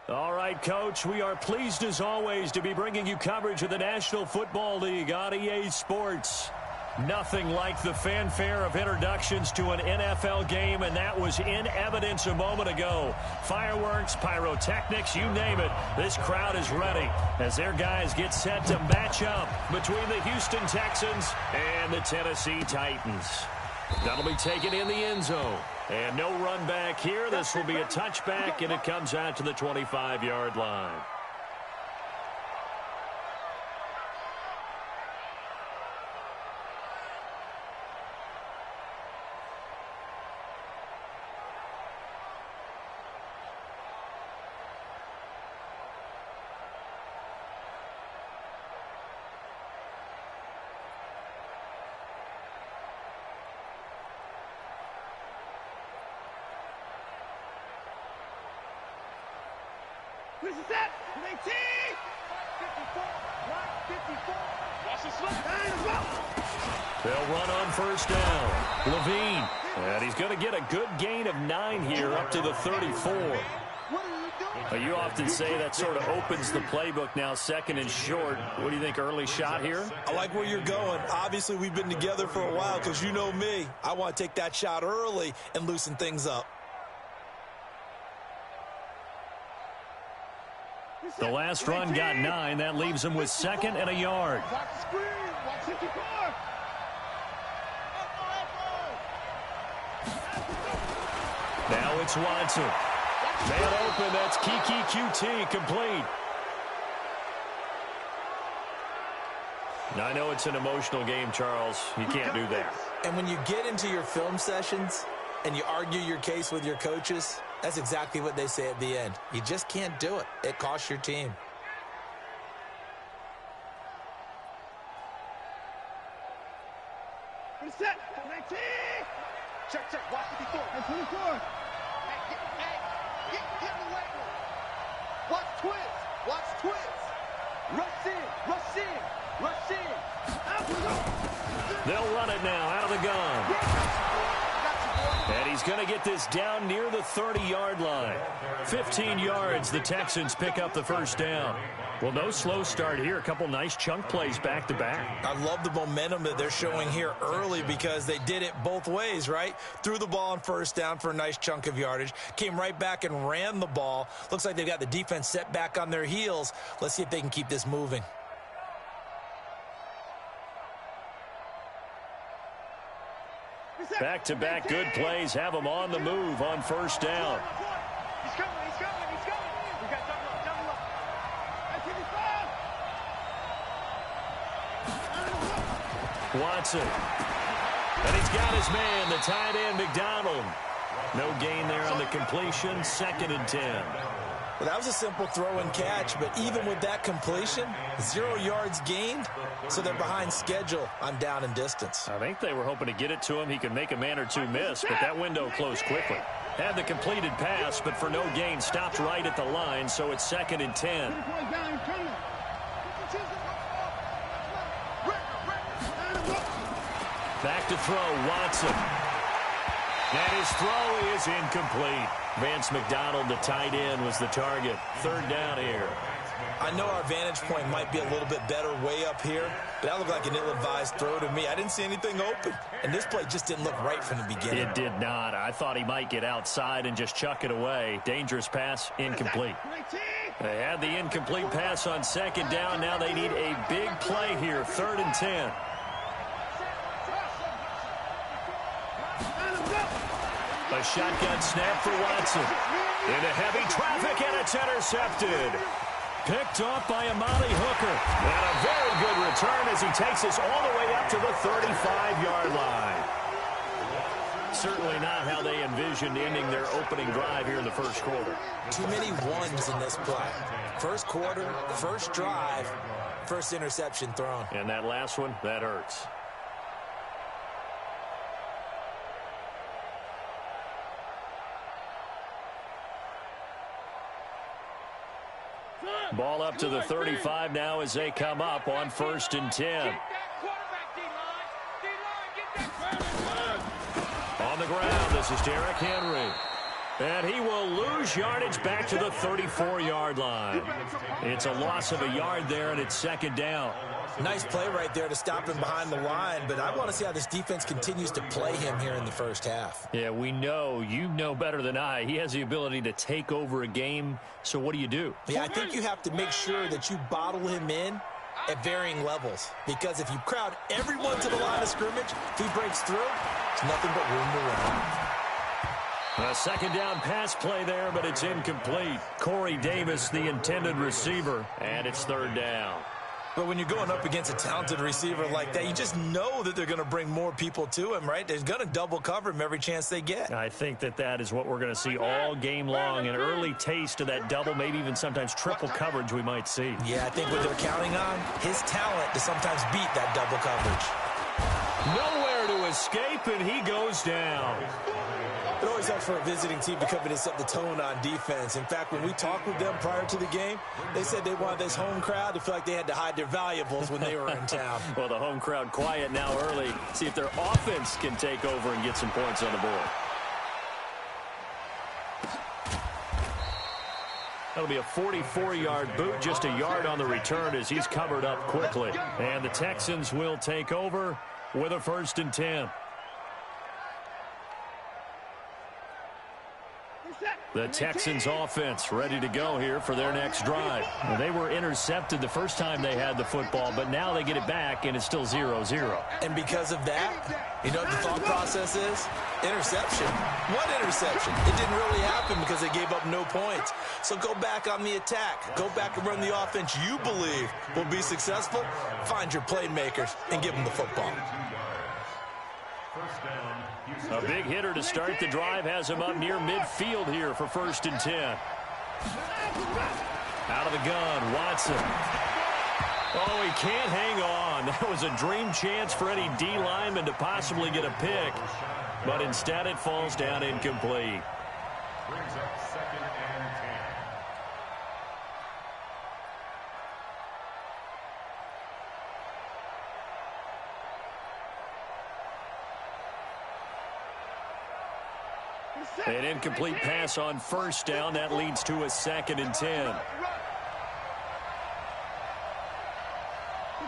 All right, Coach, we are pleased as always to be bringing you coverage of the National Football League on EA Sports. Nothing like the fanfare of introductions to an NFL game, and that was in evidence a moment ago. Fireworks, pyrotechnics, you name it. This crowd is ready as their guys get set to match up between the Houston Texans and the Tennessee Titans. That'll be taken in the end zone. And no run back here. This will be a touchback, and it comes out to the 25-yard line. This is it. 18. 54. 54. Watch the slip. They'll run on first down. Levine. And he's going to get a good gain of 9 here up to the 34. You often say that sort of opens the playbook now, second and short. What do you think, early shot here? I like where you're going. Obviously, we've been together for a while because you know me. I want to take that shot early and loosen things up. The last run got 9. That leaves him with 2nd and a yard. Now it's Watson. Man open. That's Kiki QT complete. Now, I know it's an emotional game, Charles. You can't do that. And when you get into your film sessions and you argue your case with your coaches, that's exactly what they say at the end. You just can't do it. It costs your team. Set. 19. Check. Watch 54. That's 24. Hey, get in the way. Watch twins. Rush in. They'll run it now out of the gun. And he's going to get this down near the 30-yard line. 15 yards, the Texans pick up the first down. Well, no slow start here. A couple nice chunk plays back-to-back. I love the momentum that they're showing here early because they did it both ways, right? Threw the ball on first down for a nice chunk of yardage. Came right back and ran the ball. Looks like they've got the defense set back on their heels. Let's see if they can keep this moving. Back-to-back good plays have them on the move on first down. He's coming. We got double up. Watson. And he's got his man, the tight end, McDonald. No gain there on the completion, 2nd and 10. Well, that was a simple throw and catch, but even with that completion, 0 yards gained, so they're behind schedule on down and distance. I think they were hoping to get it to him. He could make a man or two miss, but that window closed quickly. Had the completed pass, but for no gain, stopped right at the line, so it's 2nd and 10. Back to throw, Watson. And his throw is incomplete. Vance McDonald, the tight end, was the target. 3rd down here. I know our vantage point might be a little bit better way up here, but that looked like an ill-advised throw to me. I didn't see anything open, and this play just didn't look right from the beginning. It did not. I thought he might get outside and just chuck it away. Dangerous pass, incomplete. They had the incomplete pass on 2nd down. Now they need a big play here, 3rd and 10. A shotgun snap for Watson. Into heavy traffic, and it's intercepted. Picked off by Amani Hooker. And a very good return as he takes us all the way up to the 35-yard line. Certainly not how they envisioned ending their opening drive here in the first quarter. Too many ones in this play. First quarter, first drive, first interception thrown. And that last one, that hurts. Ball up to the 35 now as they come up on 1st and 10. On the ground, this is Derrick Henry. And he will lose yardage back to the 34-yard line. It's a loss of a yard there, and it's second down. Nice play right there to stop him behind the line, but I want to see how this defense continues to play him here in the first half. Yeah, we know. You know better than I. He has the ability to take over a game, so what do you do? Yeah, I think you have to make sure that you bottle him in at varying levels, because if you crowd everyone to the line of scrimmage, if he breaks through, it's nothing but room to run. A second down pass play there, but it's incomplete. Corey Davis, the intended receiver, and it's third down. But when you're going up against a talented receiver like that, you just know that they're going to bring more people to him, right? They're going to double cover him every chance they get. I think that is what we're going to see all game long, an early taste of that double, maybe even sometimes triple coverage we might see. Yeah, I think what they're counting on, his talent to sometimes beat that double coverage. Nowhere to escape, and he goes down. It always helps for a visiting team to come in and set the tone on defense. In fact, when we talked with them prior to the game, they said they wanted this home crowd to feel like they had to hide their valuables when they were in town. Well, the home crowd quiet now early. See if their offense can take over and get some points on the board. That'll be a 44-yard boot, just a yard on the return as he's covered up quickly. And the Texans will take over with a 1st and 10. The Texans offense ready to go here for their next drive. Well, they were intercepted the first time they had the football, but now they get it back, and it's still 0-0. And because of that, you know what the thought process is? Interception. What interception? It didn't really happen because they gave up no points. So go back on the attack. Go back and run the offense you believe will be successful. Find your playmakers and give them the football. A big hitter to start the drive has him up near midfield here for 1st and 10. Out of the gun, Watson. Oh, he can't hang on. That was a dream chance for any D lineman to possibly get a pick, but instead it falls down incomplete. Brings up 2nd and 10. An incomplete pass on 1st down. That leads to a 2nd and 10. Mike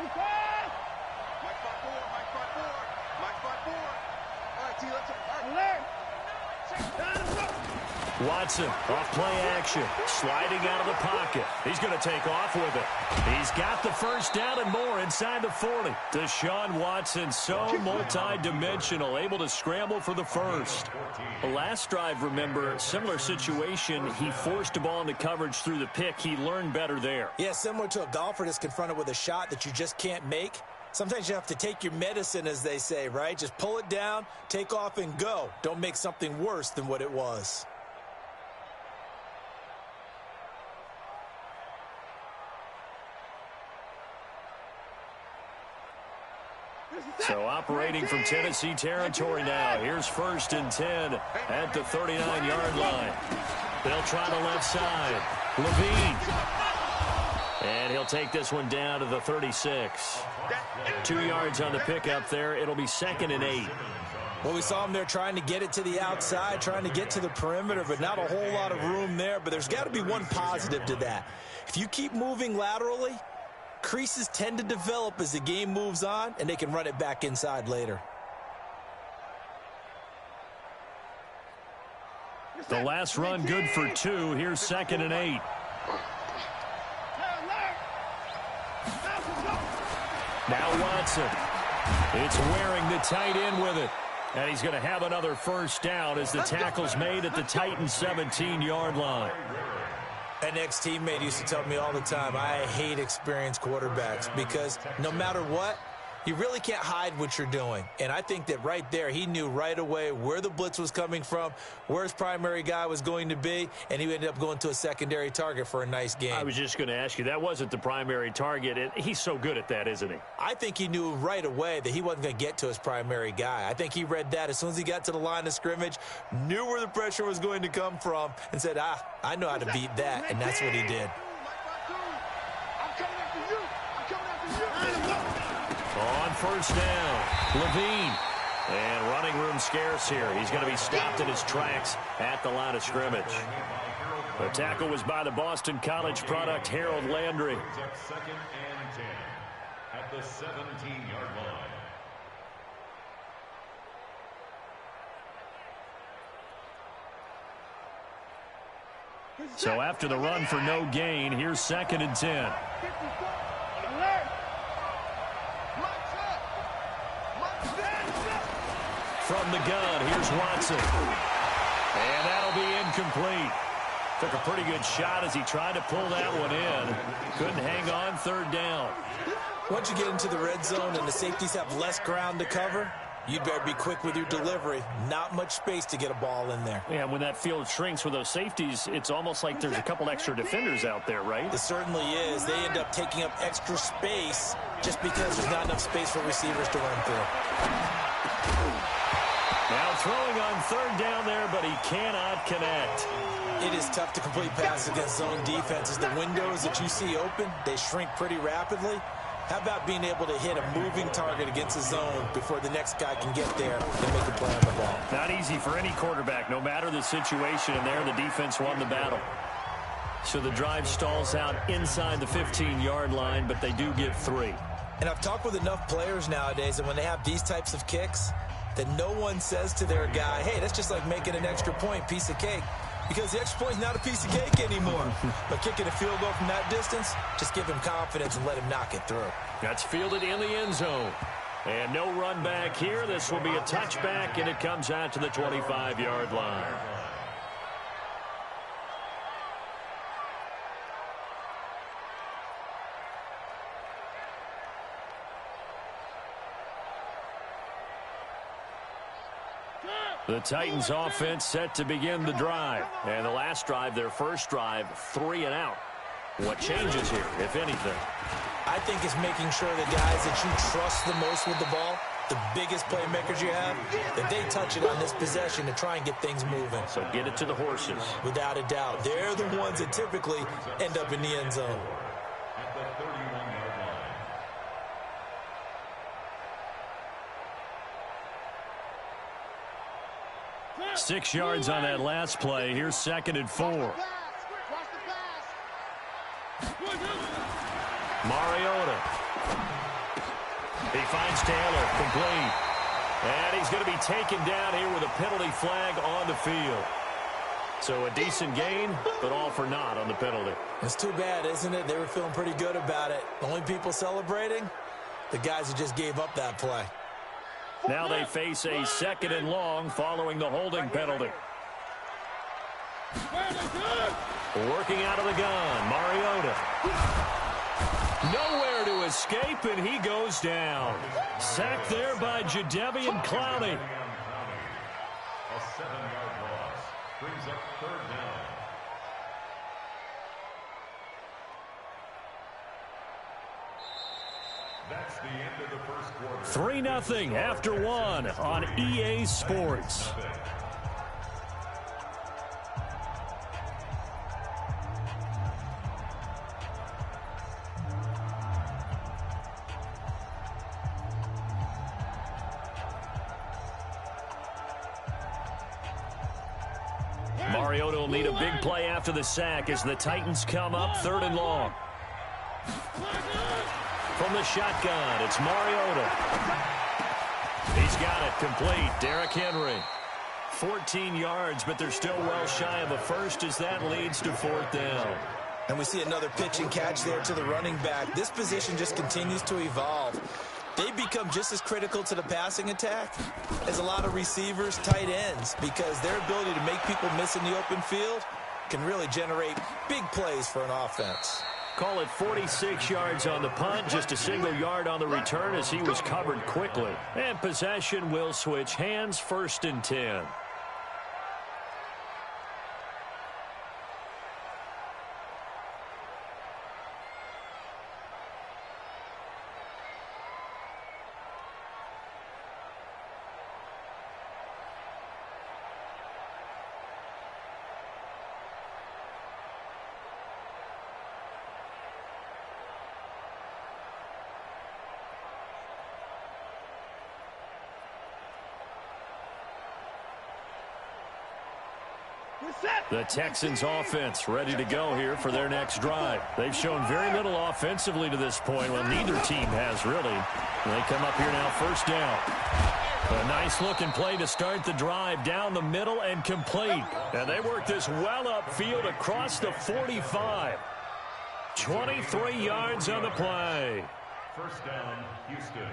5-4, Mike 5-4, Mike 5-4. All right, T, let's Watson off play action, sliding out of the pocket. He's going to take off with it. He's got the 1st down and more inside the 40. Deshaun Watson, so multi-dimensional, able to scramble for the 1st. The last drive, remember, similar situation. He forced a ball into coverage through the pick. He learned better there. Yeah, similar to a golfer that's confronted with a shot that you just can't make. Sometimes you have to take your medicine, as they say, right? Just pull it down, take off, and go. Don't make something worse than what it was. So operating from Tennessee territory now. Here's 1st and 10 at the 39-yard line. They'll try the left side. Levine. And he'll take this one down to the 36. 2 yards on the pickup there. It'll be 2nd and 8. Well, we saw him there trying to get it to the outside, trying to get to the perimeter, but not a whole lot of room there. But there's got to be one positive to that. If you keep moving laterally, creases tend to develop as the game moves on, and they can run it back inside later. The last run good for 2. Here's 2nd and 8. Now Watson. It's wearing the tight end with it. And he's going to have another 1st down as the tackle's made at the Titans' 17-yard line. An ex-teammate used to tell me all the time, I hate experienced quarterbacks because no matter what, you really can't hide what you're doing. And I think that right there, he knew right away where the blitz was coming from, where his primary guy was going to be, and he ended up going to a secondary target for a nice game. I was just going to ask you, that wasn't the primary target. He's so good at that, isn't he? I think he knew right away that he wasn't going to get to his primary guy. I think he read that as soon as he got to the line of scrimmage, knew where the pressure was going to come from, and said, I know how to beat that, and that's what he did. On 1st down, Levine. And running room scarce here. He's going to be stopped in his tracks at the line of scrimmage. The tackle was by the Boston College product, Harold Landry. Second and 10 at the 17-yard line. So after the run for no gain, here's 2nd and 10. From the gun, here's Watson. And that'll be incomplete. Took a pretty good shot as he tried to pull that one in. Couldn't hang on, 3rd down. Once you get into the red zone and the safeties have less ground to cover, you'd better be quick with your delivery. Not much space to get a ball in there. Yeah, when that field shrinks with those safeties, it's almost like there's a couple extra defenders out there, right? It certainly is. They end up taking up extra space just because there's not enough space for receivers to run through. Now throwing on 3rd down there, but he cannot connect. It is tough to complete passes against zone defenses. The windows that you see open, they shrink pretty rapidly. How about being able to hit a moving target against a zone before the next guy can get there and make a play on the ball? Not easy for any quarterback, no matter the situation, and there the defense won the battle. So the drive stalls out inside the 15-yard line, but they do get 3. And I've talked with enough players nowadays that when they have these types of kicks, that no one says to their guy, hey, that's just like making an extra point, piece of cake. Because the extra point is not a piece of cake anymore. But kicking a field goal from that distance, just give him confidence and let him knock it through. That's fielded in the end zone. And no run back here. This will be a touchback, and it comes out to the 25-yard line. The Titans offense set to begin the drive. And the last drive, their first drive, 3 and out. What changes here, if anything? I think it's making sure the guys that you trust the most with the ball, the biggest playmakers you have, that they touch it on this possession to try and get things moving. So get it to the horses. Without a doubt. They're the ones that typically end up in the end zone. At the 31-yard line. 6 yards on that last play. Here's 2nd and 4. Mariota. He finds Taylor, complete. And he's going to be taken down here with a penalty flag on the field. So a decent gain, but all for naught on the penalty. It's too bad, isn't it? They were feeling pretty good about it. The only people celebrating, the guys who just gave up that play. Now they face a 2nd and long following the holding penalty. Working out of the gun, Mariota. Nowhere to escape, and he goes down. Sacked there by Jadeveon Clowney. A 7-yard loss brings up 3rd down. That's the end of the first quarter. 3-0 after 1 on EA Sports. Mariota will need a big play after the sack as the Titans come up 3rd and long. From the shotgun, it's Mariota. He's got it complete. Derrick Henry. 14 yards, but they're still well shy of a first as that leads to 4th down. And we see another pitch and catch there to the running back. This position just continues to evolve. They become just as critical to the passing attack as a lot of receivers, tight ends, because their ability to make people miss in the open field can really generate big plays for an offense. Call it 46 yards on the punt, just a single yard on the return as he was covered quickly. And possession will switch hands, 1st and 10. The Texans offense ready to go here for their next drive. They've shown very little offensively to this point. Well, neither team has really. They come up here now, first down. A nice looking play to start the drive down the middle and complete. And they work this well upfield across the 45. 23 yards on the play. First down, Houston.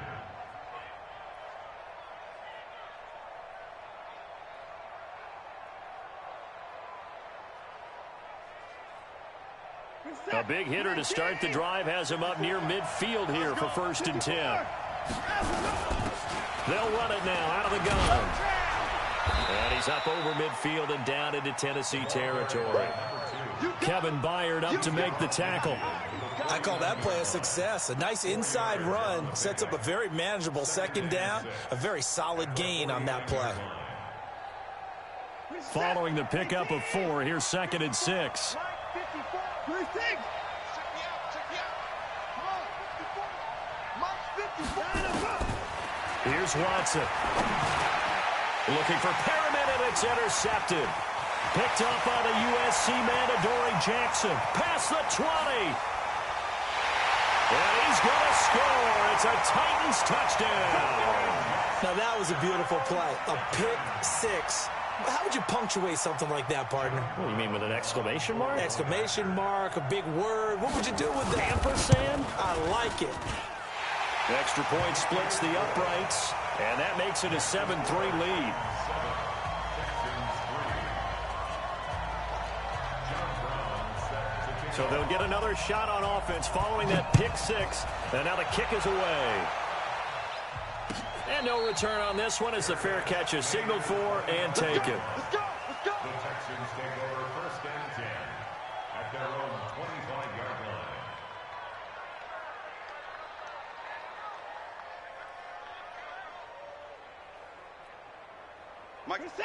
A big hitter to start the drive has him up near midfield here for 1st and 10. They'll run it now out of the gun. And he's up over midfield and down into Tennessee territory. Kevin Byard up to make the tackle. I call that play a success. A nice inside run sets up a very manageable second down. A very solid gain on that play. Following the pickup of 4, here's 2nd and 6. Here's Watson. Looking for Perriman, and it's intercepted. Picked up by the USC man, Adoree Jackson. Past the 20. And he's going to score. It's a Titans touchdown. Now that was a beautiful play. A pick six. How would you punctuate something like that, partner? What do you mean, with an exclamation mark? Exclamation mark, a big word. What would you do with that? Ampersand? I like it. Extra point splits the uprights, and that makes it a 7-3 lead. So they'll get another shot on offense following that pick six, and now the kick is away. And no return on this one as the fair catch is signaled for and taken. The Texans take over 1st and 10 at their own 25-yard line.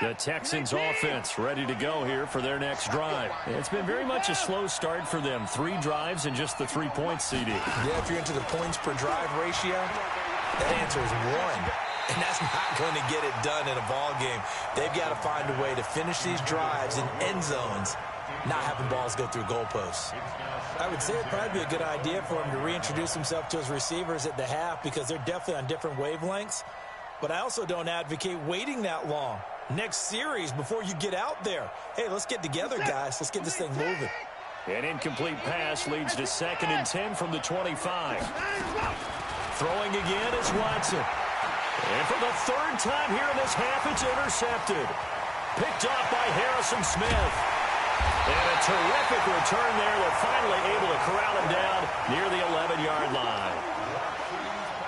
The Texans offense ready to go here for their next drive. It's been very much a slow start for them. 3 drives and just the 3 points, CD. Yeah, if you're into the points per drive ratio, that answer is 1. And that's not going to get it done in a ball game. They've got to find a way to finish these drives in end zones, not having balls go through goalposts. I would say it'd probably be a good idea for him to reintroduce himself to his receivers at the half because they're definitely on different wavelengths. But I also don't advocate waiting that long. Next series before you get out there. Hey, let's get together, guys. Let's get this thing moving. An incomplete pass leads to 2nd and 10 from the 25. Throwing again is Watson. And for the 3rd time here in this half, it's intercepted. Picked off by Harrison Smith. And a terrific return there. They're finally able to corral him down near the 11-yard line.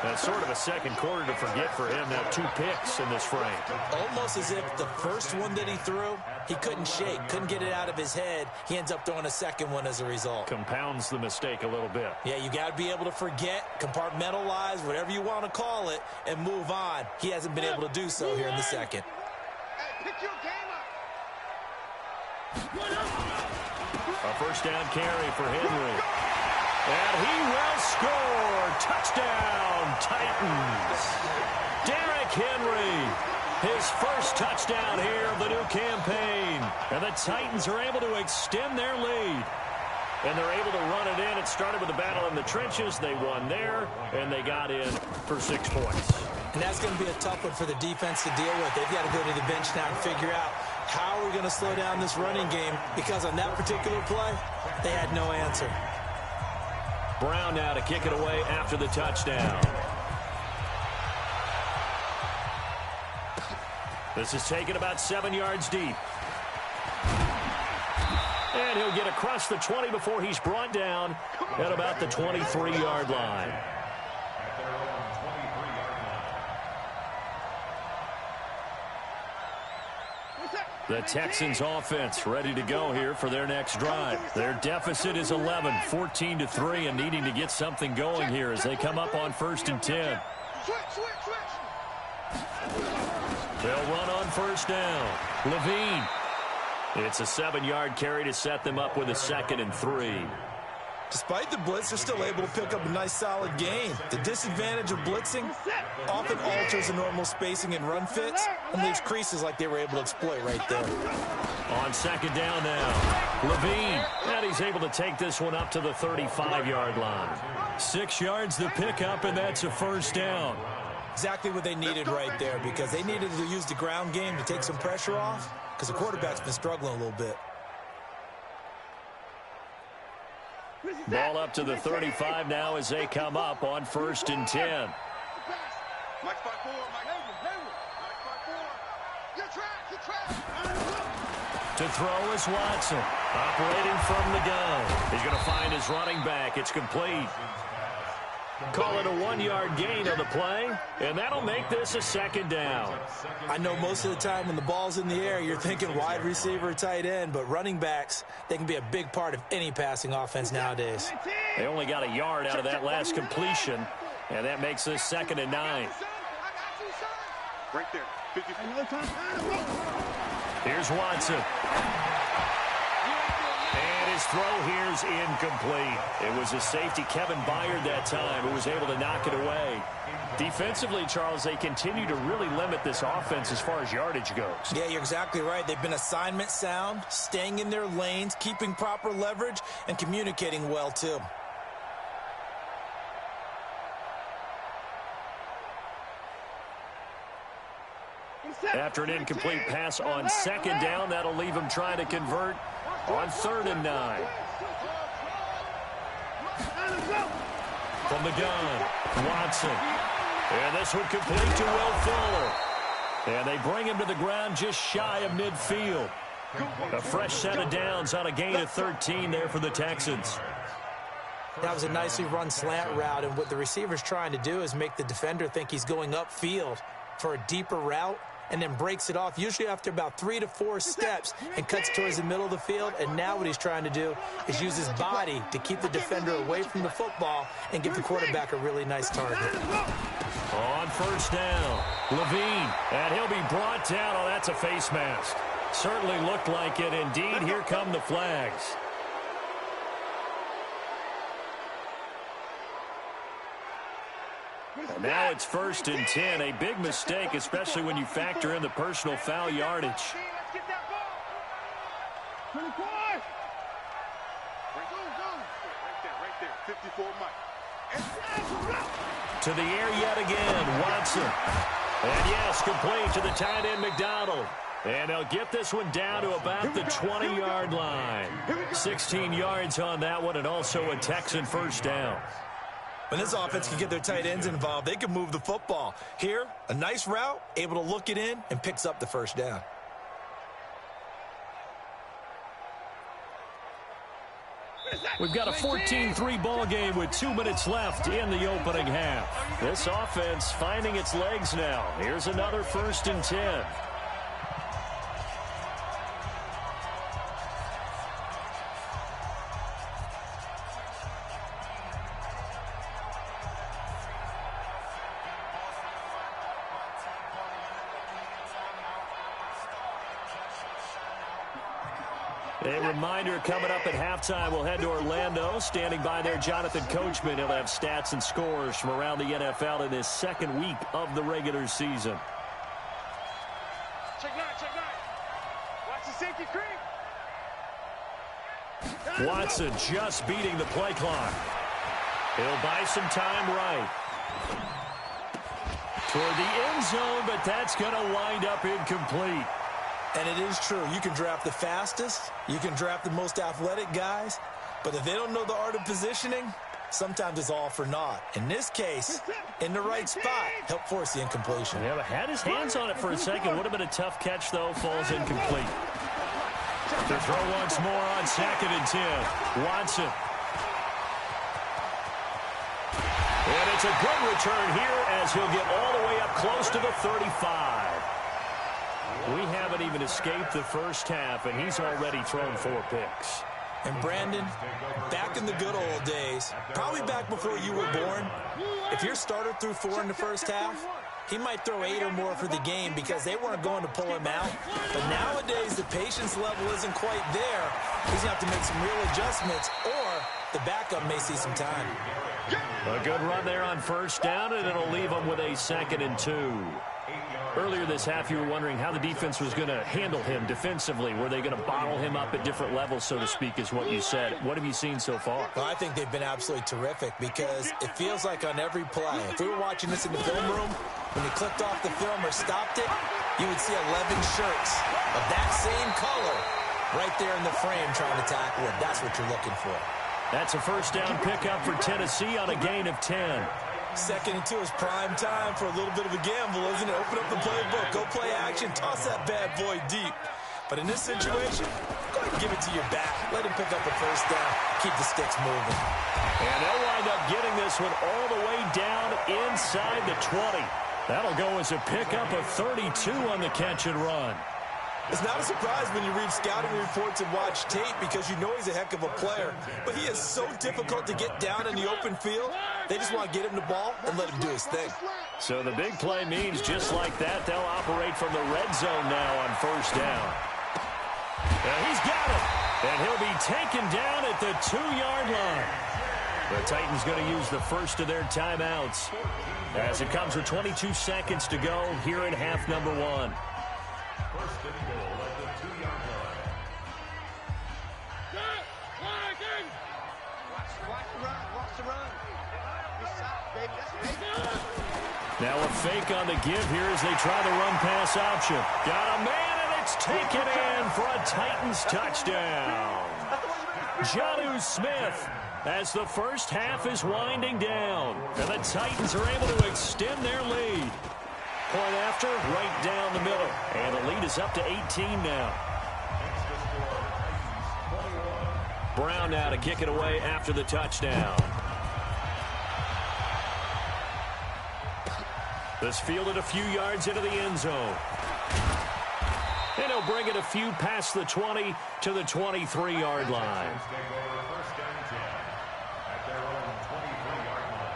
That's sort of a second quarter to forget for him. Now 2 picks in this frame. Almost as if the first one that he threw, he couldn't shake, couldn't get it out of his head. He ends up throwing a second one as a result. Compounds the mistake a little bit. Yeah, you got to be able to forget, compartmentalize, whatever you want to call it, and move on. He hasn't been able to do so here in the second. Hey, pick your game up. A first down carry for Henry. And he will score. Touchdown, Titans. Derrick Henry, his first touchdown here of the new campaign. And the Titans are able to extend their lead. And they're able to run it in. It started with a battle in the trenches. They won there, and they got in for 6 points. And that's going to be a tough one for the defense to deal with. They've got to go to the bench now and figure out how are we going to slow down this running game, because on that particular play, they had no answer. Brown now to kick it away after the touchdown. This is taken about 7 yards deep. And he'll get across the 20 before he's brought down at about the 23-yard line. The Texans offense ready to go here for their next drive. Their deficit is 11, 14-3, and needing to get something going here as they come up on 1st and 10. They'll run on 1st down. Levine. It's a 7-yard carry to set them up with a 2nd and 3. Despite the blitz, they're still able to pick up a nice solid gain. The disadvantage of blitzing often alters the normal spacing and run fits and leaves creases like they were able to exploit right there. On second down now, Levine, and he's able to take this one up to the 35-yard line. 6 yards the pickup, and that's a first down. Exactly what they needed right there, because they needed to use the ground game to take some pressure off, because the quarterback's been struggling a little bit. Ball up to the 35 now as they come up on 1st and 10. Mike 5-4, Mike 5-4. You're trapped. To throw is Watson, operating from the gun. He's going to find his running back. It's complete. Call it a 1-yard gain on the play, and that'll make this a second down. I know most of the time when the ball's in the air, you're thinking wide receiver, tight end, but running backs, they can be a big part of any passing offense nowadays. They only got a yard out of that last completion, and that makes this 2nd and 9. Right there. 50. Here's Watson. And his throw here's incomplete. It was a safety, Kevin Byard, that time, who was able to knock it away. Defensively, Charles, they continue to really limit this offense as far as yardage goes. Yeah, you're exactly right. They've been assignment sound, staying in their lanes, keeping proper leverage, and communicating well, too. After an incomplete pass on 2nd down, that'll leave him trying to convert on 3rd and 9. From the gun, Watson. And this one complete to Will Fuller. And they bring him to the ground just shy of midfield. A fresh set of downs on a gain of 13 there for the Texans. That was a nicely run slant route, and what the receiver's trying to do is make the defender think he's going upfield for a deeper route, and then breaks it off, usually after about 3 to 4 steps, and cuts towards the middle of the field. And now what he's trying to do is use his body to keep the defender away from the football and give the quarterback a really nice target. On 1st down, Levine, and he'll be brought down. Oh, that's a face mask. Certainly looked like it. Indeed, here come the flags. And now it's 1st and 10. A big mistake, especially when you factor in the personal foul yardage. Let's get that ball. 24. Right there. 54, Mike. To the air yet again, Watson. And yes, complete to the tight end, McDonald. And they'll get this one down to about the 20-yard line. 16 yards on that one, and also a Texan first down. When this offense can get their tight ends involved, they can move the football. Here, a nice route, able to look it in, and picks up the first down. We've got a 14-3 ball game with 2 minutes left in the opening half. This offense finding its legs now. Here's another 1st and 10. A reminder, coming up at halftime, we'll head to Orlando. Standing by there, Jonathan Coachman. He'll have stats and scores from around the NFL in his 2nd week of the regular season. Check 9. Watch the safety creep. Watson just beating the play clock. He'll buy some time right. Toward the end zone, but that's going to wind up incomplete. And it is true. You can draft the fastest. You can draft the most athletic guys. But if they don't know the art of positioning, sometimes it's all for naught. In this case, in the right spot, helped force the incompletion. Yeah, but had his hands on it for a second. Would have been a tough catch, though. Falls incomplete. To throw once more on 2nd and 10. Watson. And it's a good return here as he'll get all the way up close to the 35. We haven't even escaped the first half, and he's already thrown 4 picks. And Brandon, back in the good old days, probably back before you were born, if your starter threw 4 in the first half, he might throw 8 or more for the game because they weren't going to pull him out. But nowadays, the patience level isn't quite there. He's going to have to make some real adjustments, or the backup may see some time. A good run there on first down, and it'll leave them with a 2nd and 2. Earlier this half, you were wondering how the defense was going to handle him defensively. Were they going to bottle him up at different levels, so to speak, is what you said. What have you seen so far? Well, I think they've been absolutely terrific because it feels like on every play, if we were watching this in the film room, when you clicked off the film or stopped it, you would see 11 shirts of that same color right there in the frame trying to tackle it. That's what you're looking for. That's a first down pickup for Tennessee on a gain of 10. 2nd and 2 is prime time for a little bit of a gamble, isn't it? Open up the playbook, go play action, toss that bad boy deep. But in this situation, go ahead and give it to your back. Let him pick up a first down, keep the sticks moving. And they'll wind up getting this one all the way down inside the 20. That'll go as a pickup of 32 on the catch and run. It's not a surprise when you read scouting reports and watch tape because you know he's a heck of a player. But he is so difficult to get down in the open field. They just want to get him the ball and let him do his thing. So the big play means just like that, they'll operate from the red zone now on first down. And he's got it. And he'll be taken down at the 2-yard line. The Titans going to use the first of their timeouts as it comes with 22 seconds to go here in half number 1. First and goal at the 2-yard line. Watch the run. Watch the run. Good shot, baby. That's big. Now a fake on the give here as they try the run-pass option. Got a man, and it's taken in for a Titans touchdown. Jonnu Smith as the first half is winding down. And the Titans are able to extend their lead. Point after, right down the middle. And the lead is up to 18 now. Brown now to kick it away after the touchdown. This fielded a few yards into the end zone. And he'll bring it a few past the 20 to the 23-yard line. First and 10 at their own 23-yard line.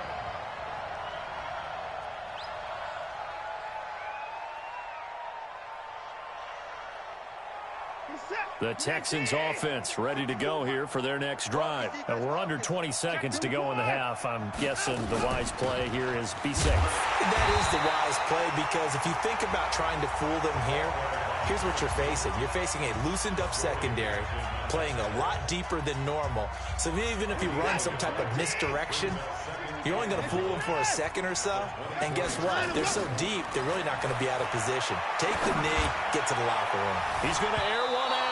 The Texans offense ready to go here for their next drive. And we're under 20 seconds to go in the half. I'm guessing the wise play here is be safe. That is the wise play because if you think about trying to fool them here, here's what you're facing. You're facing a loosened up secondary, playing a lot deeper than normal. So even if you run some type of misdirection, you're only going to fool them for a second or so. And guess what? They're so deep, they're really not going to be out of position. Take the knee, get to the locker room. He's going to air one out.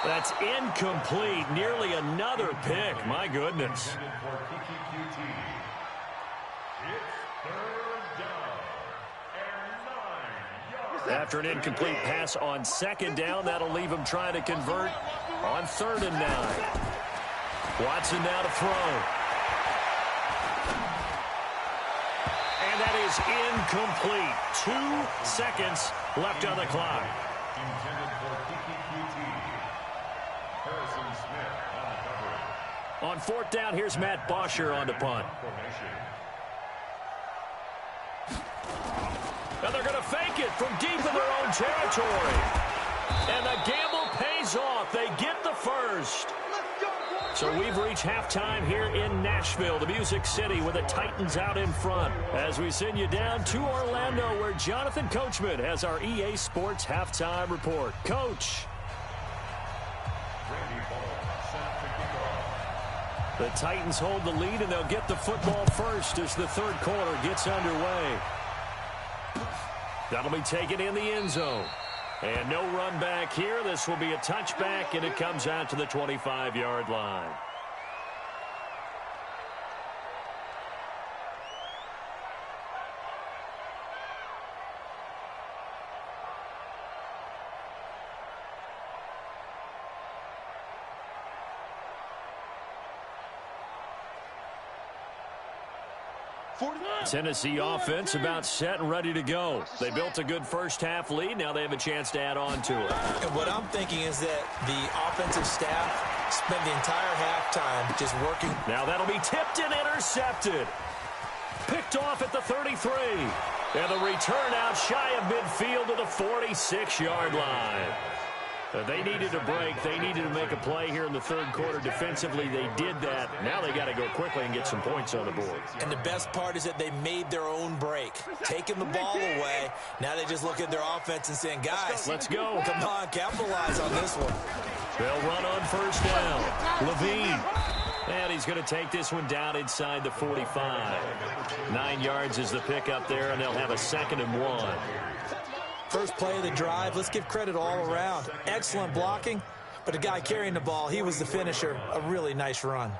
That's incomplete. Nearly another pick. My goodness. After an incomplete pass on second down, that'll leave him trying to convert on 3rd and 9. Watson now to throw. And that is incomplete. 2 seconds left on the clock. Intended for PPQT. Harrison Smith on the coverage. On 4th down, here's Matt Bosher on the punt. And they're going to fake it from deep in their own territory. And the gamble pays off. They get the first. So we've reached halftime here in Nashville, the Music City, with the Titans out in front. As we send you down to Orlando, where Jonathan Coachman has our EA Sports halftime report. Coach. The Titans hold the lead, and they'll get the football first as the 3rd quarter gets underway. That'll be taken in the end zone. And no run back here. This will be a touchback, and it comes out to the 25-yard line. Tennessee offense about set and ready to go. They built a good first half lead. Now they have a chance to add on to it. And what I'm thinking is that the offensive staff spent the entire halftime just working. Now that'll be tipped and intercepted. Picked off at the 33. And the return out shy of midfield to the 46-yard line. They needed a break. They needed to make a play here in the third quarter. Defensively, they did that. Now they got to go quickly and get some points on the board. And the best part is that they made their own break, taking the ball away. Now they just look at their offense and saying, guys, let's go. Come on, capitalize on this one. They'll run on first down. Levine. And he's going to take this one down inside the 45. 9 yards is the pickup there, and they'll have a 2nd and 1. First play of the drive, let's give credit all around. Excellent blocking, but the guy carrying the ball, he was the finisher. A really nice run.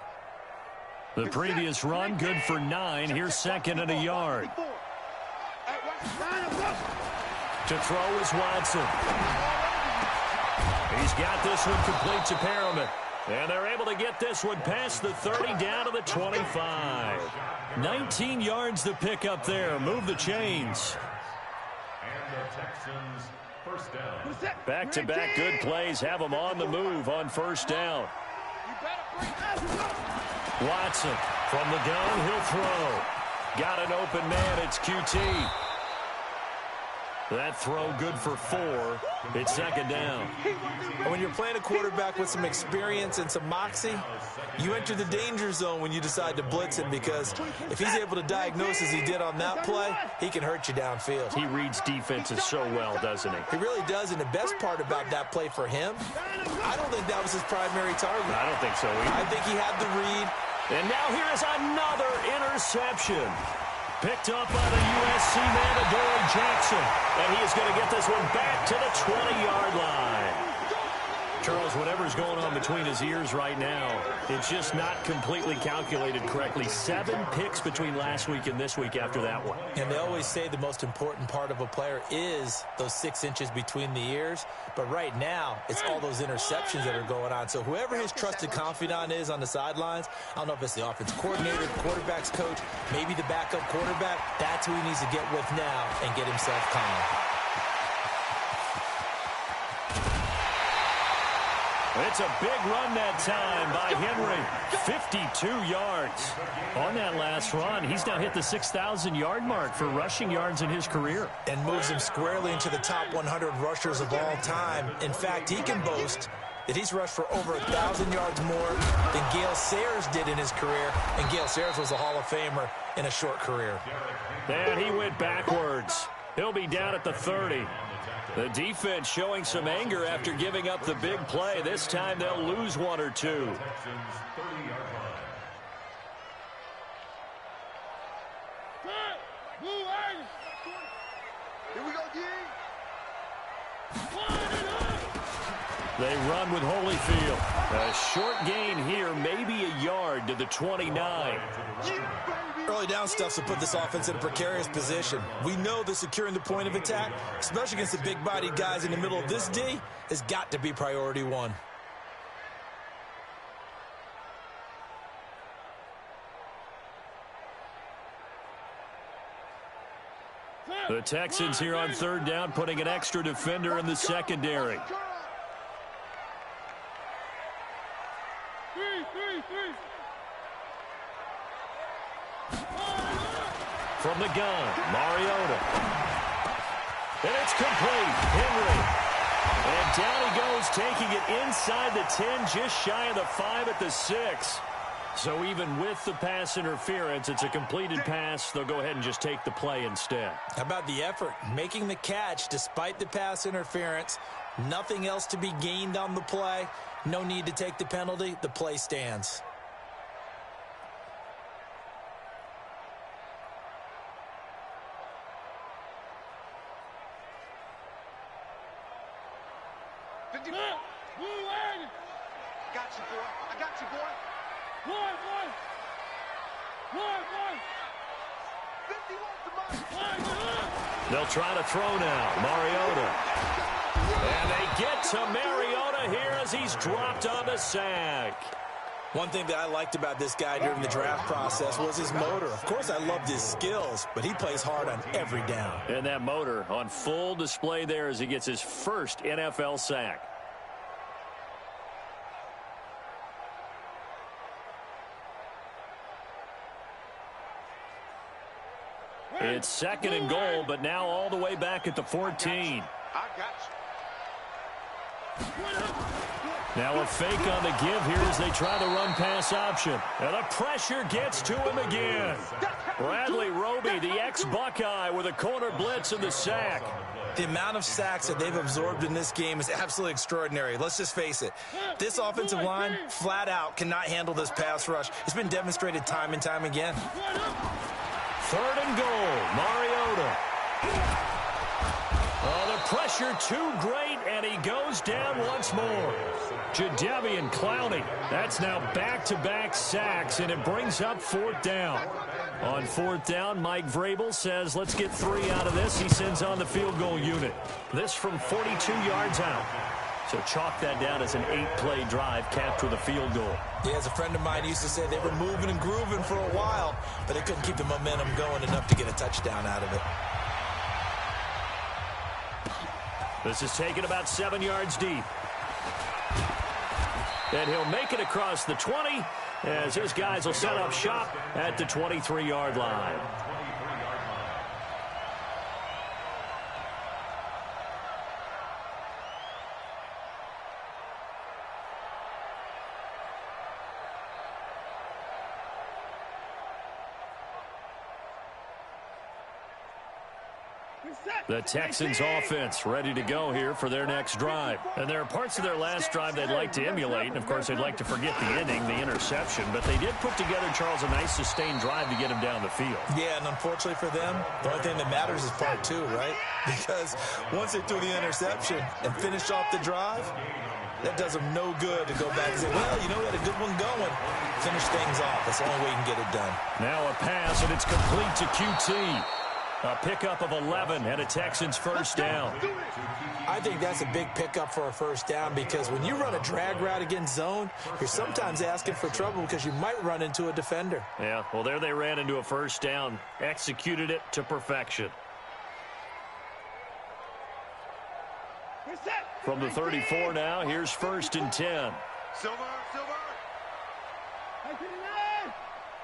The previous run, good for 9. Here's 2nd and a yard. To throw is Watson. He's got this one complete to Perriman. And they're able to get this one past the 30 down to the 25. 19 yards the pickup there. Move the chains. Texans first down. Back-to-back good plays have them on the move on first down. Watson from the gun, he'll throw. Got an open man, it's QT. That throw good for 4. It's 2nd down. And when you're playing a quarterback with some experience and some moxie, you enter the danger zone when you decide to blitz him, because if he's able to diagnose as he did on that play, he can hurt you downfield. He reads defenses so well, doesn't he? He really does, and the best part about that play for him, I don't think that was his primary target. I don't think so either. I think he had the read. And now here is another interception. Picked up by the USC man, Adoree Jackson. And he is going to get this one back to the 20-yard line. Charles, whatever's going on between his ears right now, it's just not completely calculated correctly. 7 picks between last week and this week after that one. And they always say the most important part of a player is those 6 inches between the ears. But right now, it's all those interceptions that are going on. So whoever his trusted confidant is on the sidelines, I don't know if it's the offense coordinator, the quarterback's coach, maybe the backup quarterback, that's who he needs to get with now and get himself calm. It's a big run that time by Henry. 52 yards. On that last run, he's now hit the 6,000-yard mark for rushing yards in his career. And moves him squarely into the top 100 rushers of all time. In fact, he can boast that he's rushed for over 1,000 yards more than Gale Sayers did in his career. And Gale Sayers was a Hall of Famer in a short career. And he went backwards. He'll be down at the 30. The defense showing some anger after giving up the big play. This time they'll lose 1 or 2. Here we go, D. They run with Holyfield. A short gain here, maybe a yard to the 29. Early down stuff will put this offense in a precarious position. We know that securing the point of attack, especially against the big-bodied guys in the middle of this D, has got to be priority 1. The Texans here on 3rd down, putting an extra defender in the secondary. From the gun, Mariota. And it's complete. Henry. And down he goes, taking it inside the 10, just shy of the 5 at the 6. So even with the pass interference, it's a completed pass. They'll go ahead and just take the play instead. How about the effort? Making the catch despite the pass interference. Nothing else to be gained on the play. No need to take the penalty. The play stands. Got you, boy. I got you, boy. They'll try to throw now. Mariota. And they get to Mariota here as he's dropped on the sack. One thing that I liked about this guy during the draft process was his motor. Of course, I loved his skills, but he plays hard on every down. And that motor on full display there as he gets his first NFL sack. It's 2nd and goal, but now all the way back at the 14. I got you. Now a fake on the give here as they try the run-pass option. And the pressure gets to him again. Bradley Roby, the ex-Buckeye, with a corner blitz and the sack. The amount of sacks that they've absorbed in this game is absolutely extraordinary. Let's just face it. This offensive line, flat out, cannot handle this pass rush. It's been demonstrated time and time again. 3rd and goal, Mariota. Oh, the pressure too great, and he goes down once more. Jadeveon Clowney, that's now back-to-back sacks, and it brings up 4th down. On 4th down, Mike Vrabel says, let's get 3 out of this. He sends on the field goal unit. This from 42 yards out. So chalk that down as an 8-play drive capped with a field goal. Yeah, as a friend of mine used to say, they were moving and grooving for a while, but they couldn't keep the momentum going enough to get a touchdown out of it. This is taken about 7 yards deep. And he'll make it across the 20 as his guys will set up shop at the 23-yard line. The Texans offense ready to go here for their next drive. And there are parts of their last drive they'd like to emulate. And, of course, they'd like to forget the ending, the interception. But they did put together, Charles, a nice sustained drive to get him down the field. Yeah, and unfortunately for them, the only thing that matters is part 2, right? Because once they threw the interception and finished off the drive, that does them no good to go back and say, well, you know, we had a good one going. Finish things off. That's the only way you can get it done. Now a pass, and it's complete to QT. A pickup of 11 and a Texans first down. I think that's a big pickup for a first down because when you run a drag route against zone, you're sometimes asking for trouble because you might run into a defender. Yeah, well, there they ran into a first down. Executed it to perfection. From the 34 now, here's 1st and 10. Silver.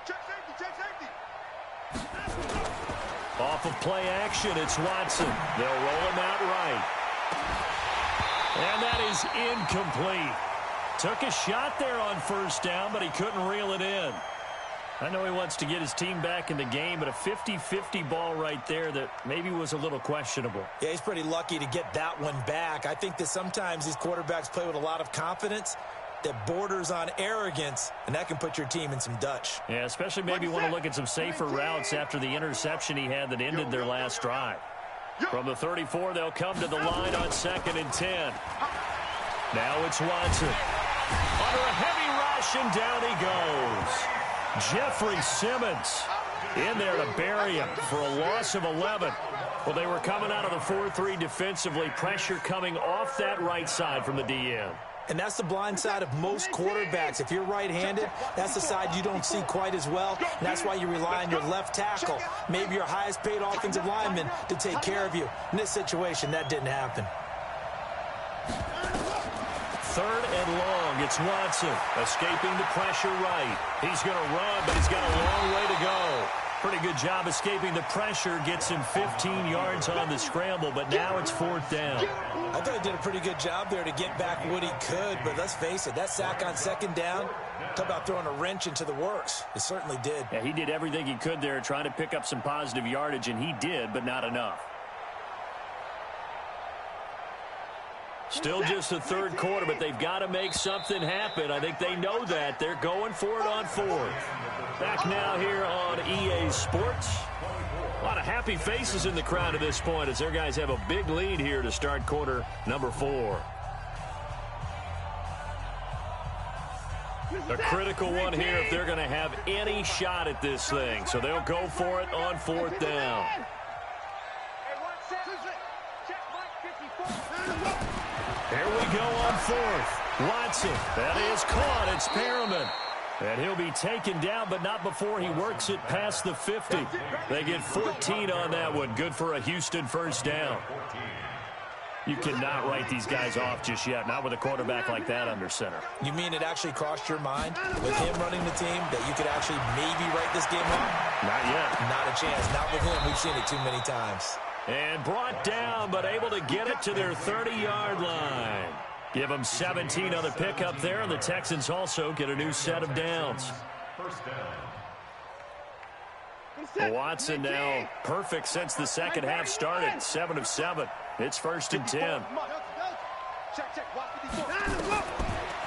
Check safety. Off of play action, it's Watson. They'll roll him out right. And that is incomplete. Took a shot there on first down, but he couldn't reel it in. I know he wants to get his team back in the game, but a 50-50 ball right there that maybe was a little questionable. Yeah, he's pretty lucky to get that one back. I think that sometimes these quarterbacks play with a lot of confidence that borders on arrogance, and that can put your team in some Dutch. Yeah, especially maybe want to look at some safer routes after the interception he had that ended their last drive. From the 34, they'll come to the line on 2nd and 10. Now it's Watson. Under a heavy rush, and down he goes. Jeffrey Simmons in there to bury him for a loss of 11. Well, they were coming out of the 4-3 defensively. Pressure coming off that right side from the DN. And that's the blind side of most quarterbacks. If you're right-handed, that's the side you don't see quite as well. And that's why you rely on your left tackle, maybe your highest-paid offensive lineman, to take care of you. In this situation, that didn't happen. 3rd and long. It's Watson escaping the pressure right. He's going to run, but he's got a long way to go. Pretty good job escaping the pressure. Gets him 15 yards on the scramble, but now it's 4th down. I thought he did a pretty good job there to get back what he could, but let's face it, that sack on 2nd down, talk about throwing a wrench into the works. It certainly did. Yeah, he did everything he could there trying to pick up some positive yardage, and he did, but not enough. Still just the 3rd quarter, but they've got to make something happen. I think they know that. They're going for it on 4th. Back now here on EA Sports. A lot of happy faces in the crowd at this point as their guys have a big lead here to start quarter number 4. A critical one here if they're going to have any shot at this thing. So they'll go for it on 4th down. Here we go on 4th. Watson, that is caught. It's Perriman. And he'll be taken down, but not before he works it past the 50. They get 14 on that one. Good for a Houston first down. You cannot write these guys off just yet, not with a quarterback like that under center. You mean it actually crossed your mind with him running the team that you could actually maybe write this game off? Not yet. Not a chance. Not with him. We've seen it too many times. And brought down, but able to get it to their 30-yard line. Give them 17 on the pickup there, and the Texans also get a new set of downs. First down. Watson now perfect since the second half started. 7 of 7. It's 1st and 10.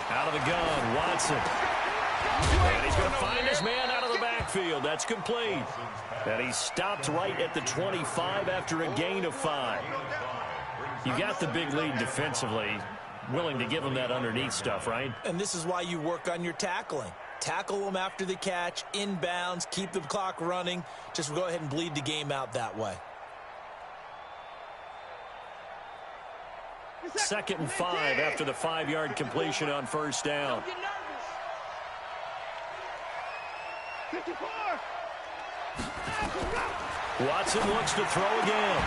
Out of the gun, Watson. And he's going to find his man out of the backfield. That's complete. And he stopped right at the 25 after a gain of 5. You got the big lead defensively. Willing to give him that underneath stuff, right? And this is why you work on your tackling. Tackle them after the catch, inbounds, keep the clock running. Just go ahead and bleed the game out that way. 2nd and 5 after the 5-yard completion on 1st down. Watson looks to throw again.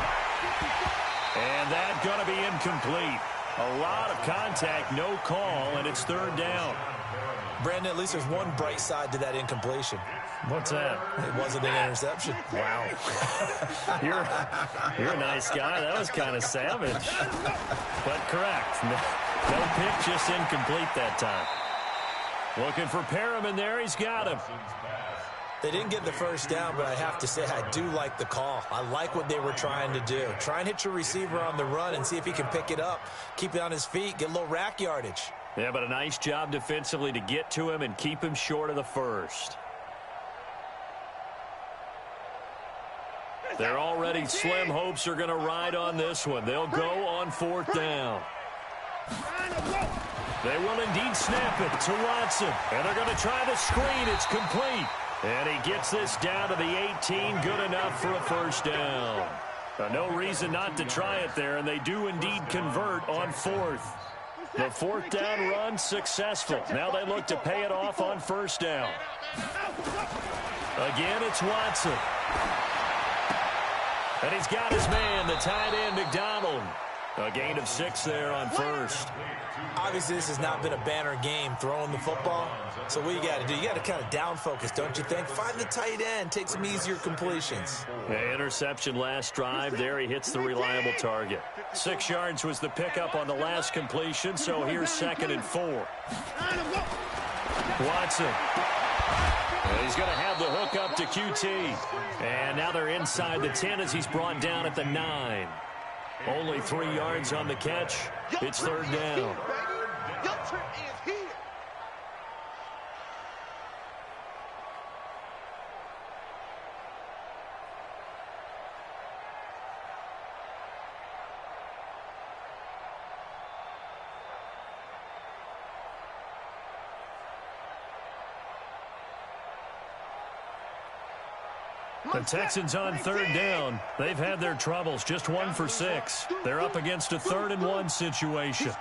And that's going to be incomplete. A lot of contact, no call, and it's 3rd down. Brandon, at least there's one bright side to that incompletion. What's that? It wasn't an interception. Wow. You're a nice guy. That was kind of savage. But correct. No pick, just incomplete that time. Looking for Perriman there. He's got him. They didn't get the 1st down, but I have to say I do like the call. I like what they were trying to do. Try and hit your receiver on the run and see if he can pick it up. Keep it on his feet, get a little rack yardage. Yeah, but a nice job defensively to get to him and keep him short of the 1st. Their already slim hopes are going to ride on this one. They'll go on 4th down. They will indeed snap it to Watson. And they're going to try the screen. It's complete. And he gets this down to the 18. Good enough for a 1st down. No reason not to try it there, and they do indeed convert on 4th. The 4th down run successful. Now they look to pay it off on 1st down. Again, it's Watson. And he's got his man, the tight end, McDonald. A gain of 6 there on 1st. Obviously, this has not been a banner game throwing the football. So what you got to do, you got to kind of down focus, don't you think? Find the tight end, take some easier completions. Interception last drive. There he hits the reliable target. 6 yards was the pickup on the last completion, so here's 2nd and 4. Watson. And he's going to have the hook up to QT. And now they're inside the 10 as he's brought down at the 9. Only 3 yards on the catch. It's 3rd down. The Texans on 3rd down. They've had their troubles, just 1 for 6. They're up against a 3rd and 1 situation.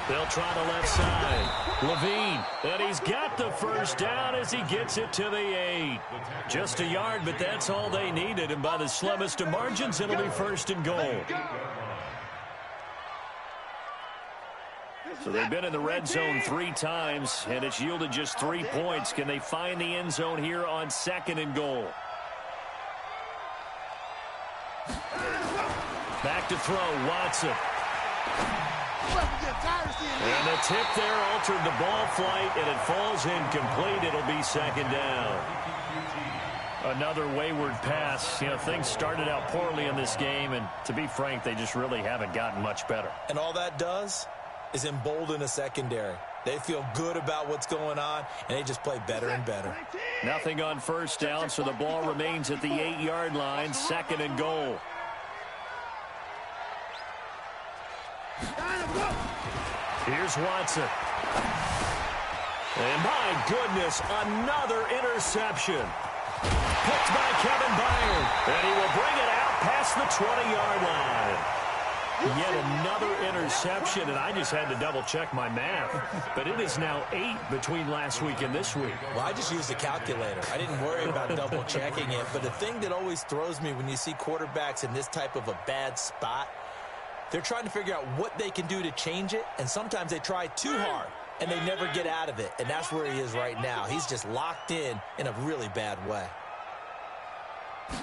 They'll try the left side. Levine, and he's got the 1st down as he gets it to the 8. Just a yard, but that's all they needed, and by the slimmest of margins, it'll be 1st and goal. So they've been in the red zone 3 times, and it's yielded just 3 points. Can they find the end zone here on 2nd and goal? Back to throw, Watson. And the tip there altered the ball flight, and it falls incomplete. It'll be 2nd down. Another wayward pass. You know, things started out poorly in this game, and to be frank, they just really haven't gotten much better. And all that does is embolden a secondary. They feel good about what's going on, and they just play better and better. Nothing on 1st down, so the ball remains at the 8-yard line, 2nd and goal. Here's Watson. And my goodness, another interception. Picked by Kevin Byard. And he will bring it out past the 20-yard line. Yet another interception, and I just had to double-check my math. But it is now 8 between last week and this week. Well, I just used a calculator. I didn't worry about double-checking it. But the thing that always throws me when you see quarterbacks in this type of a bad spot, they're trying to figure out what they can do to change it, and sometimes they try too hard, and they never get out of it. And that's where he is right now. He's just locked in a really bad way. And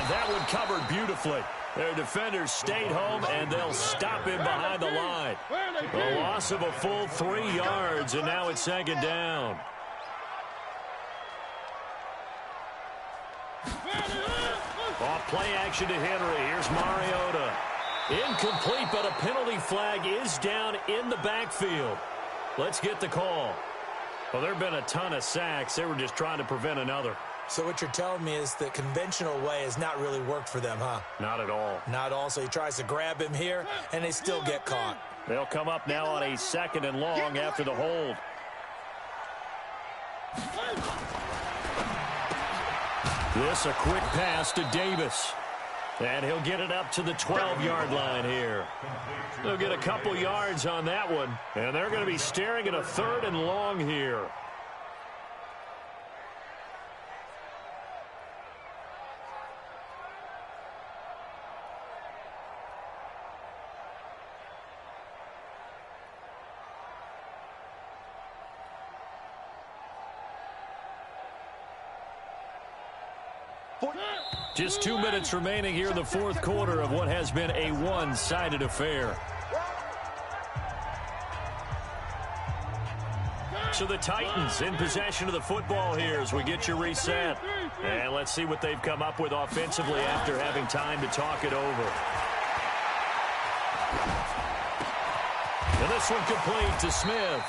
that one covered beautifully. Their defenders stayed home, and they'll stop him behind the line. A loss of a full 3 yards, and now it's second down. Off play action to Henry. Here's Mariota. Incomplete, but a penalty flag is down in the backfield. Let's get the call. Well, there have been a ton of sacks. They were just trying to prevent another. So what you're telling me is the conventional way has not really worked for them, huh? Not at all. Not all. So he tries to grab him here, and they still get caught. They'll come up now on a 2nd and long after the hold. This a quick pass to Davis. And he'll get it up to the 12-yard line here. They'll get a couple yards on that one. And they're going to be staring at a 3rd and long here. Just 2 minutes remaining here in the 4th quarter of what has been a one-sided affair. So the Titans in possession of the football here as we get you reset. And let's see what they've come up with offensively after having time to talk it over. And this one complete to Smith.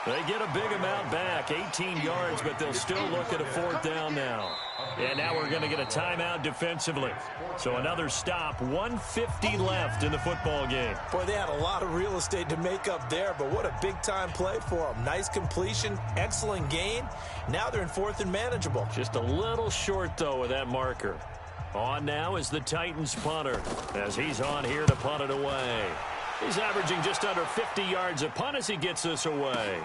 They get a big amount back, 18 yards, but they'll still look at a 4th down now. And now we're going to get a timeout defensively. So another stop, 1:50 left in the football game. Boy, they had a lot of real estate to make up there, but what a big-time play for them. Nice completion, excellent gain. Now they're in 4th and manageable. Just a little short, though, with that marker. On now is the Titans punter as he's on here to punt it away. He's averaging just under 50 yards a punt as he gets this away.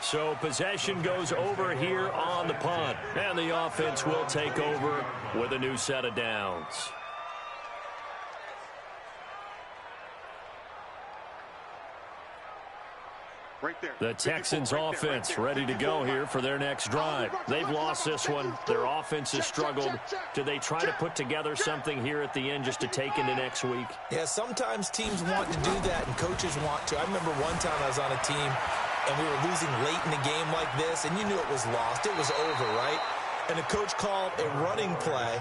So possession goes over here on the punt. And the offense will take over with a new set of downs. Right there. The Texans offense ready to go here for their next drive. They've lost this one. Their offense has struggled. Do they try to put together something here at the end just to take into next week? Yeah, sometimes teams want to do that and coaches want to. I remember one time I was on a team and we were losing late in a game like this, and you knew it was lost. It was over, right? And the coach called a running play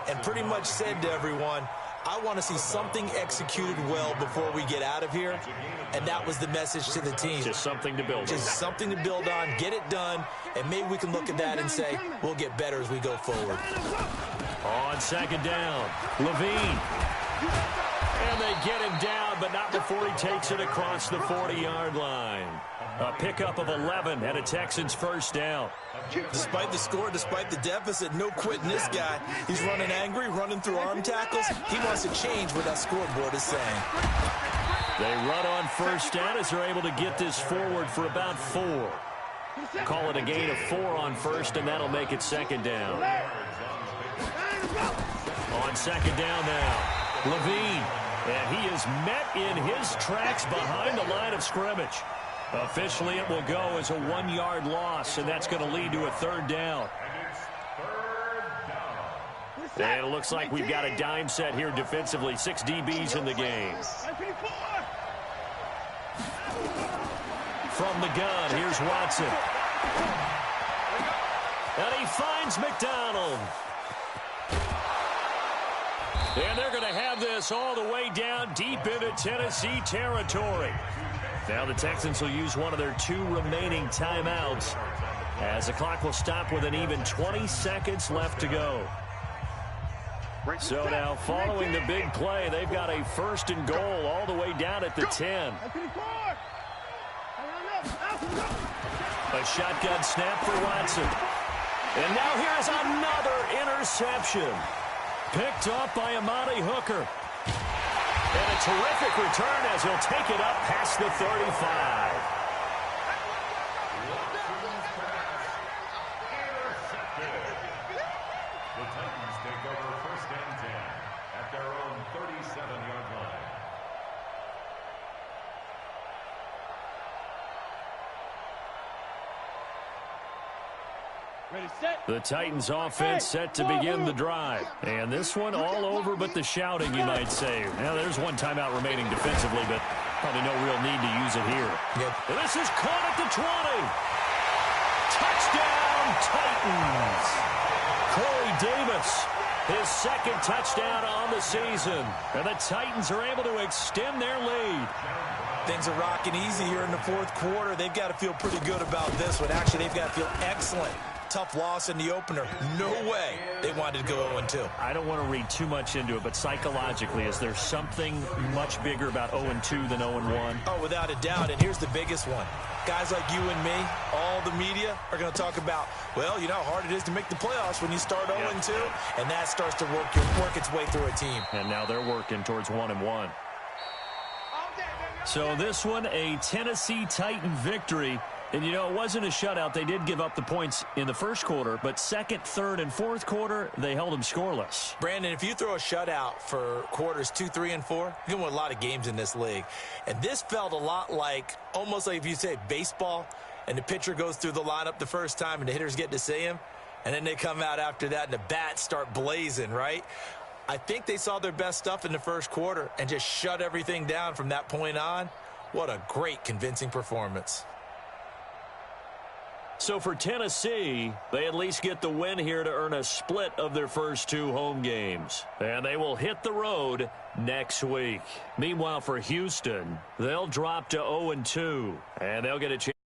and pretty much said to everyone, I want to see something executed well before we get out of here. And that was the message to the team. Just something to build on. Just something to build on, get it done, and maybe we can look at that and say, we'll get better as we go forward. On 2nd down, Levine. And they get him down, but not before he takes it across the 40-yard line. A pickup of 11 and a Texans 1st down. Despite the score, despite the deficit, no quitting this guy. He's running angry, running through arm tackles. He wants to change what that scoreboard is saying. They run on 1st down as they're able to get this forward for about 4. Call it a gain of 4 on 1st, and that'll make it 2nd down. On 2nd down now, Levine. And he is met in his tracks behind the line of scrimmage. Officially, it will go as a 1-yard loss, and that's going to lead to a 3rd down. And it looks like we've got a dime set here defensively. 6 DBs in the game. From the gun, here's Watson. And he finds McDonald. And they're going to have this all the way down deep into Tennessee territory. Now the Texans will use one of their 2 remaining timeouts as the clock will stop with an even 20 seconds left to go. So now following the big play, they've got a 1st and goal all the way down at the 10. A shotgun snap for Watson. And now here's another interception. Picked up by Amani Hooker. And a terrific return as he'll take it up past the 35. The Titans take over 1st and 10 at their own 37-yard line. The Titans offense set to begin the drive. And this one all over but the shouting, you might say. Now, there's one timeout remaining defensively, but probably no real need to use it here. Yep. This is caught at the 20. Touchdown, Titans. Corey Davis, his second touchdown on the season. And the Titans are able to extend their lead. Things are rocking easy here in the fourth quarter. They've got to feel pretty good about this one. Actually, they've got to feel excellent. Tough loss in the opener. No way they wanted to go 0-2. I don't want to read too much into it, but psychologically, is there something much bigger about 0-2 than 0-1? Oh, without a doubt, and here's the biggest one. Guys like you and me, all the media, are going to talk about, well, you know how hard it is to make the playoffs when you start 0-2, and that starts to work its way through a team. And now they're working towards 1-1. So this one, a Tennessee Titan victory. And, you know, it wasn't a shutout. They did give up the points in the first quarter, but second, third, and fourth quarter, they held them scoreless. Brandon, if you throw a shutout for quarters 2, 3, and 4, you're going to win a lot of games in this league. And this felt a lot like, almost like if you say baseball, and the pitcher goes through the lineup the first time, and the hitters get to see him, and then they come out after that, and the bats start blazing, right? I think they saw their best stuff in the first quarter and just shut everything down from that point on. What a great, convincing performance. So for Tennessee, they at least get the win here to earn a split of their first 2 home games. And they will hit the road next week. Meanwhile, for Houston, they'll drop to 0-2, and they'll get a chance.